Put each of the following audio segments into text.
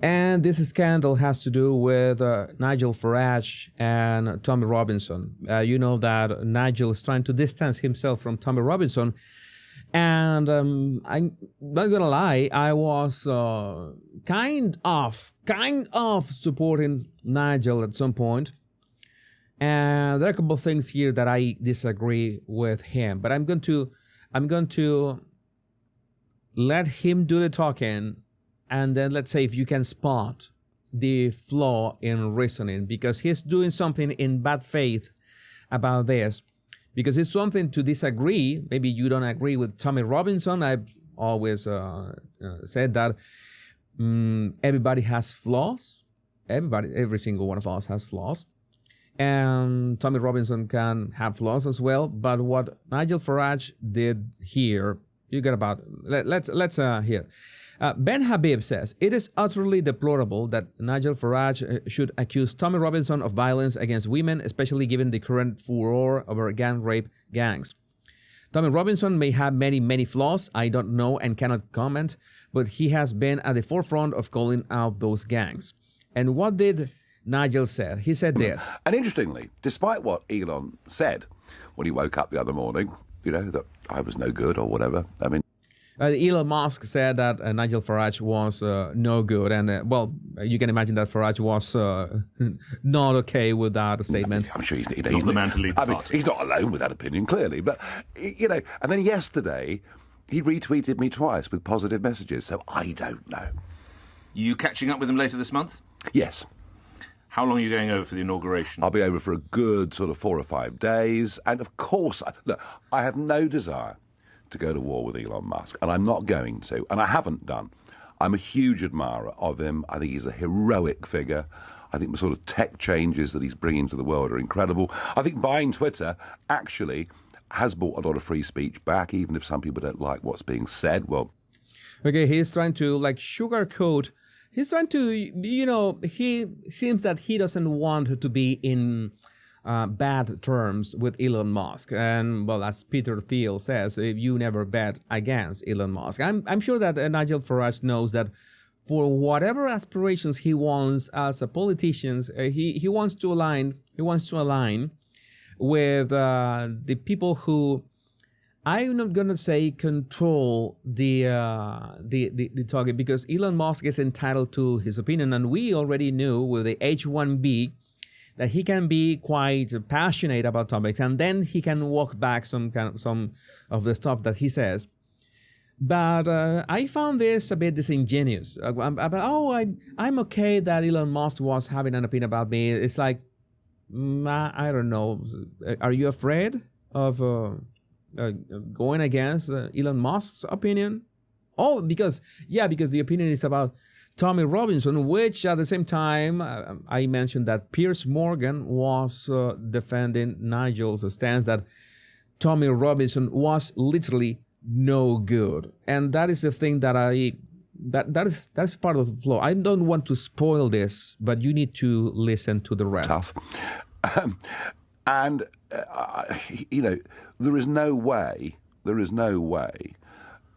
And this scandal has to do with Nigel Farage and Tommy Robinson. You know that Nigel is trying to distance himself from Tommy Robinson. And I'm not going to lie, I was kind of supporting Nigel at some point. And there are a couple of things here that I disagree with him. But I'm going to let him do the talking. And then let's say if you can spot the flaw in reasoning, because he's doing something in bad faith about this, because it's something to disagree. Maybe you don't agree with Tommy Robinson. I've always said that everybody has flaws. Every single one of us has flaws. And Tommy Robinson can have flaws as well. But what Nigel Farage did here, you get about, let's hear. Ben Habib says, it is utterly deplorable that Nigel Farage should accuse Tommy Robinson of violence against women, especially given the current furor over gang rape gangs. Tommy Robinson may have many flaws I don't know and cannot comment, but he has been at the forefront of calling out those gangs. And what did Nigel say? He said this. And interestingly, despite what Elon said when he woke up the other morning, that I was no good or whatever, I mean, Elon Musk said that Nigel Farage was no good. And, you can imagine that Farage was not okay with that statement. I'm sure he's not the man to lead the party. He's not alone with that opinion, clearly. But, and then yesterday, he retweeted me twice with positive messages. So I don't know. You catching up with him later this month? Yes. How long are you going over for the inauguration? I'll be over for a good sort of 4 or 5 days. And, of course, look, I have no desire to go to war with Elon Musk, and I'm not going to, and I haven't done. I'm a huge admirer of him. I think he's a heroic figure. I think the sort of tech changes that he's bringing to the world are incredible. I think buying Twitter actually has brought a lot of free speech back, even if some people don't like what's being said. Well, okay, he's trying to sugarcoat. He's trying to, he seems that he doesn't want to be in bad terms with Elon Musk. And, as Peter Thiel says, you never bet against Elon Musk. I'm sure that Nigel Farage knows that for whatever aspirations he wants as a politician, he wants to align with the people who, I'm not going to say control the target, because Elon Musk is entitled to his opinion. And we already knew with the H-1B that he can be quite passionate about topics, and then he can walk back some of the stuff that he says. But I found this a bit disingenuous. I'm okay that Elon Musk was having an opinion about me. It's like, I don't know. Are you afraid of going against Elon Musk's opinion? Oh, because the opinion is about Tommy Robinson, which at the same time, I mentioned that Piers Morgan was defending Nigel's stance that Tommy Robinson was literally no good. And that is the thing that that's part of the flaw. I don't want to spoil this, but you need to listen to the rest. Tough. There is no way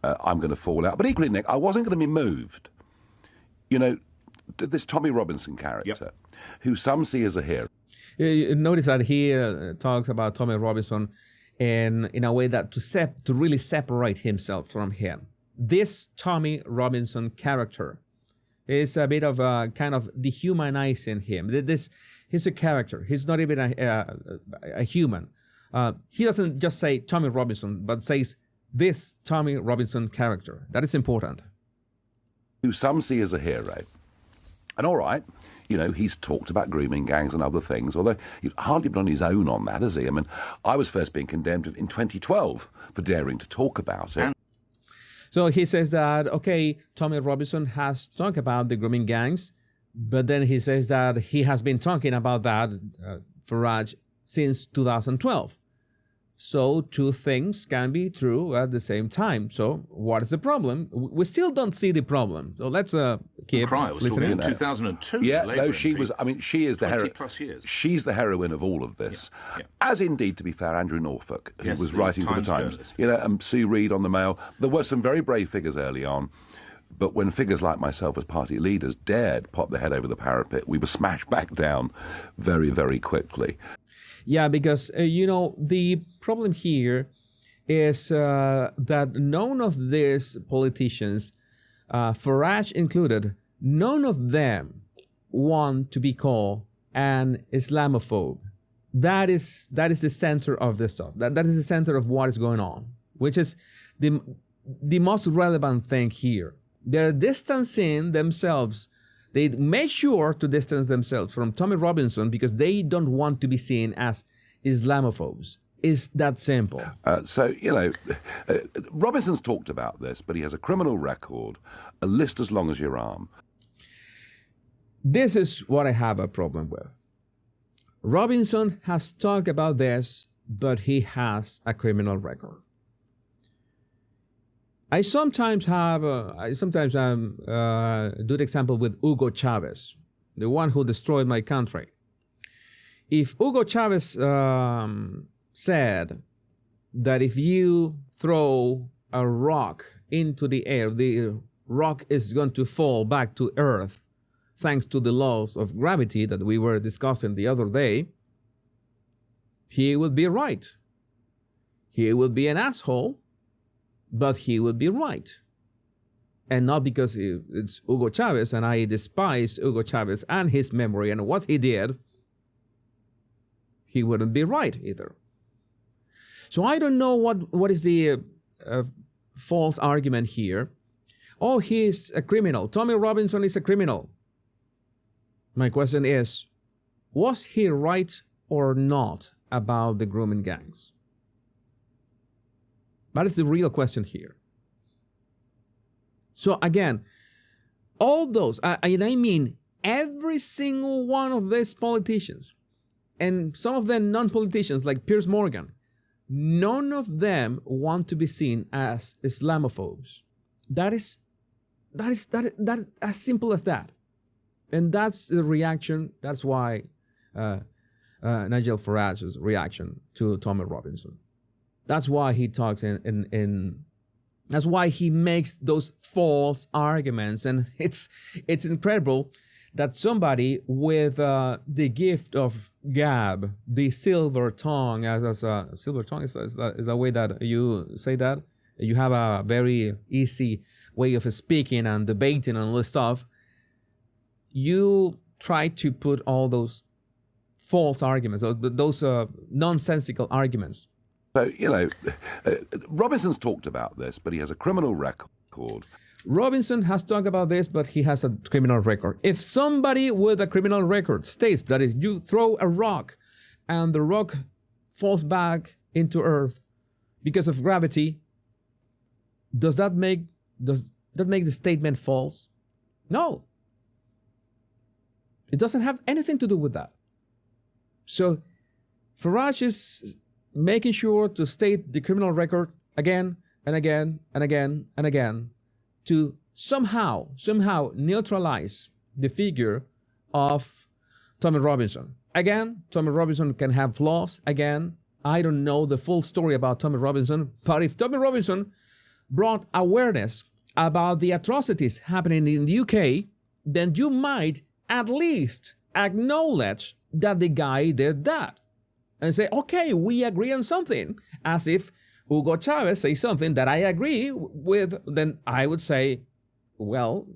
I'm going to fall out. But equally, Nick, I wasn't going to be moved. This Tommy Robinson character, who some see as a hero. Notice that he talks about Tommy Robinson in a way that to really separate himself from him. This Tommy Robinson character is a bit of a kind of dehumanizing him. He's a character. He's not even a human. He doesn't just say Tommy Robinson, but says this Tommy Robinson character. That is important. Who some see as a hero. And all right, he's talked about grooming gangs and other things, although he's hardly been on his own on that, has he? I mean, I was first being condemned in 2012 for daring to talk about it. So he says that, okay, Tommy Robinson has talked about the grooming gangs, but then he says that he has been talking about that, Farage, since 2012. So two things can be true at the same time. So what is the problem? We still don't see the problem. So let's keep listening. In 2002. Yeah, no, she was. I mean, she is the heroine. 20+ years. She's the heroine of all of this. Yeah. As indeed, to be fair, Andrew Norfolk, who was writing for the Times. And Sue Reed on the Mail. There were some very brave figures early on But when figures like myself as party leaders dared pop their head over the parapet, we were smashed back down very, very quickly. Yeah, because, the problem here is that none of these politicians, Farage included, none of them want to be called an Islamophobe. That is the center of this stuff. That is the center of what is going on, which is the most relevant thing here. They're distancing themselves. They make sure to distance themselves from Tommy Robinson because they don't want to be seen as Islamophobes. It's that simple. Robinson's talked about this, but he has a criminal record, a list as long as your arm. This is what I have a problem with. Robinson has talked about this, but he has a criminal record. I sometimes do the example with Hugo Chavez, the one who destroyed my country. If Hugo Chavez said that if you throw a rock into the air, the rock is going to fall back to earth, thanks to the laws of gravity that we were discussing the other day, he would be right. He would be an asshole, but he would be right. And not because it's Hugo Chavez, and I despise Hugo Chavez and his memory and what he did, he wouldn't be right either. So I don't know what is the false argument here. Oh, he's a criminal. Tommy Robinson is a criminal. My question is, was he right or not about the grooming gangs? That is the real question here. So again, all those, and I mean every single one of these politicians, and some of them non-politicians like Piers Morgan, none of them want to be seen as Islamophobes. That is as simple as that. And that's the reaction. That's why Nigel Farage's reaction to Tommy Robinson. That's why he talks that's why he makes those false arguments. And it's incredible that somebody with the gift of gab, the silver tongue, silver tongue is the way that you say that. You have a very easy way of speaking and debating and all this stuff. You try to put all those false arguments, those nonsensical arguments. So, Robinson's talked about this, but he has a criminal record. Robinson has talked about this, but he has a criminal record. If somebody with a criminal record states that if you throw a rock and the rock falls back into earth because of gravity, does that make the statement false? No. It doesn't have anything to do with that. So Farage is making sure to state the criminal record again and again and again and again to somehow neutralize the figure of Tommy Robinson. Again, Tommy Robinson can have flaws. Again, I don't know the full story about Tommy Robinson, but if Tommy Robinson brought awareness about the atrocities happening in the UK, then you might at least acknowledge that the guy did that and say, okay, we agree on something. As if Hugo Chavez says something that I agree with, then I would say, well,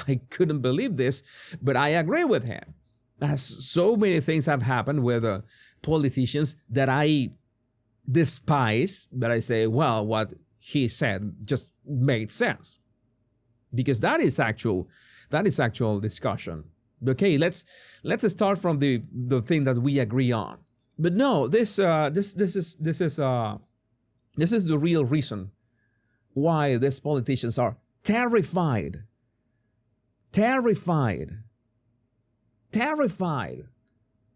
I couldn't believe this, but I agree with him. As so many things have happened with politicians that I despise, but I say, well, what he said just made sense. Because that is actual discussion. Okay, let's start from the thing that we agree on. But no, this is the real reason why these politicians are terrified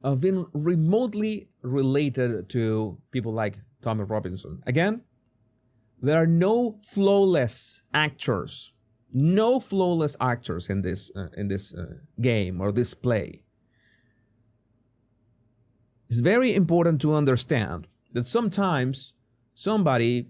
of being remotely related to people like Tommy Robinson. Again, there are no flawless actors in this game or this play. It's very important to understand that sometimes somebody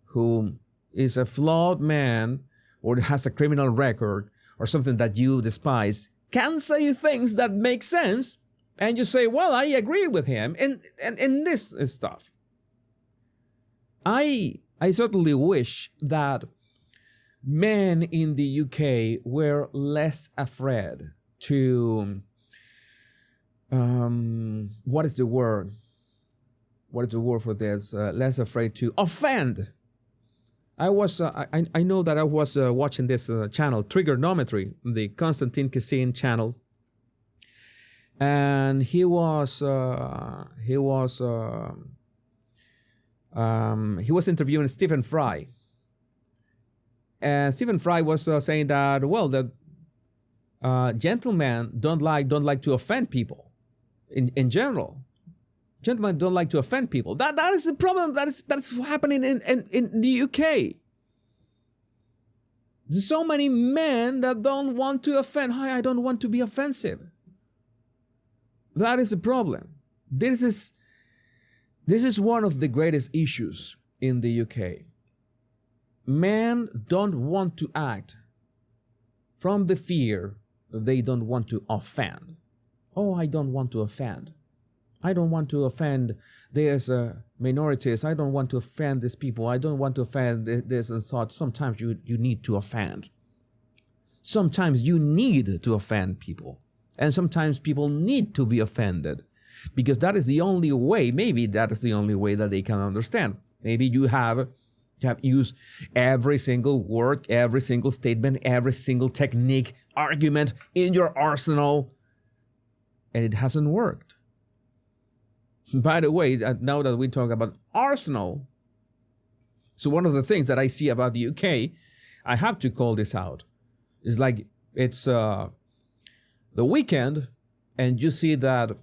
who is a flawed man, or has a criminal record or something that you despise can say things that make sense, and you say, well, I agree with him and this stuff. I certainly wish that men in the UK were less afraid to what is the word for this? Less afraid to offend. I know that I was watching this channel, Trigonometry, the Konstantin Kassin channel, and he was interviewing Stephen Fry, and Stephen Fry was saying that, well, that gentlemen don't like to offend people in general. Gentlemen don't like to offend people. That is the problem. That's happening in the UK. There's so many men that don't want to offend. Hi, I don't want to be offensive. That is the problem. This is one of the greatest issues in the UK. Men don't want to act from the fear they don't want to offend. Oh, I don't want to offend. I don't want to offend these minorities. I don't want to offend these people. I don't want to offend this and such. Sometimes you need to offend. Sometimes you need to offend people. And sometimes people need to be offended. Because that is the only way, maybe that is the only way that they can understand. Maybe you have used every single word, every single statement, every single technique, argument in your arsenal, and it hasn't worked. By the way, now that we talk about arsenal, so one of the things that I see about the UK, I have to call this out. It's like it's the weekend, and you see that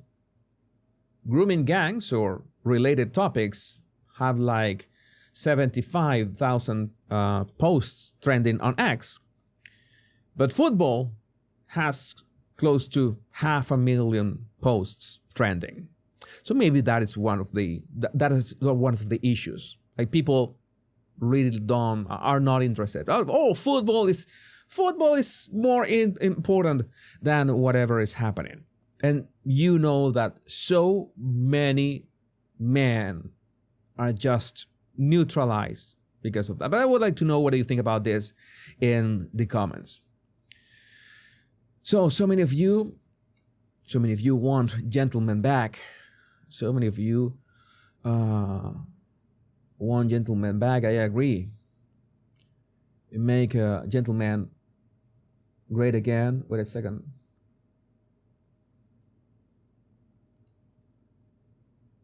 grooming gangs or related topics have like 75,000 posts trending on X. But football has close to 500,000 posts trending. So maybe that is one of the issues. Like people really are not interested. Oh, football is more important than whatever is happening. And you know that so many men are just neutralized because of that. But I would like to know what do you think about this in the comments. So many of you want gentlemen back. So many of you want gentlemen back. I agree. Make a gentleman great again. Wait a second.